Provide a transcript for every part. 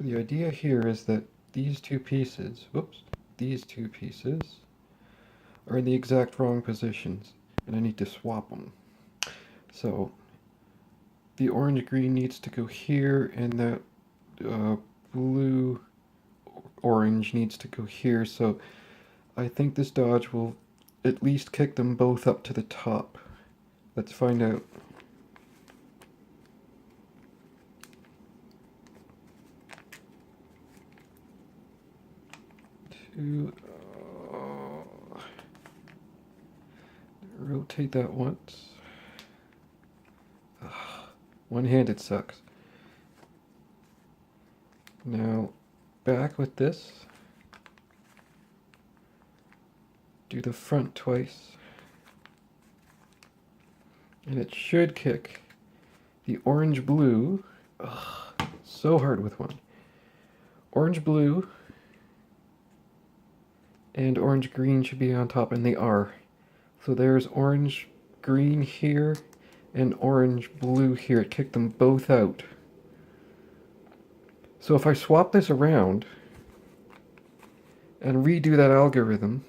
So the idea here is that these two pieces, these two pieces are in the exact wrong positions, and I need to swap them. So the orange-green needs to go here, and the blue-orange needs to go here, so I think this dodge will at least kick them both up to the top. Let's find out. Rotate that once. One-handed sucks. Now, back with this. Do the front twice. And it should kick the orange-blue. So hard with one. Orange-blue and orange-green should be on top, and they are. So there's orange-green here and orange-blue here. It kicked them both out. So if I swap this around and redo that algorithm,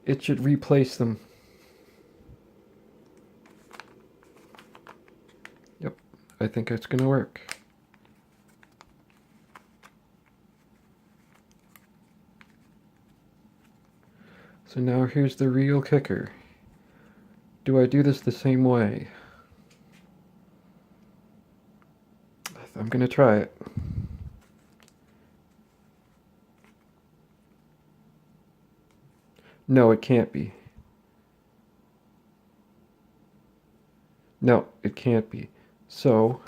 it should replace them. Yep, I think it's gonna work. So now here's the real kicker. Do I do this the same way? I'm gonna try it. No, it can't be. No, it can't be. So,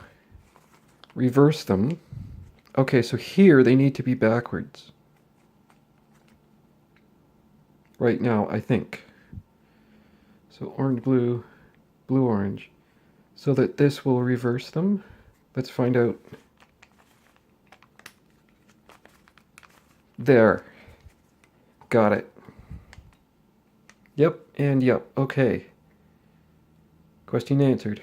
reverse them. Okay, so here they need to be backwards. Right now, I think. So orange, blue, blue, orange. So that this will reverse them. Let's find out. There. Got it. Yep, and yep. Okay. Question answered.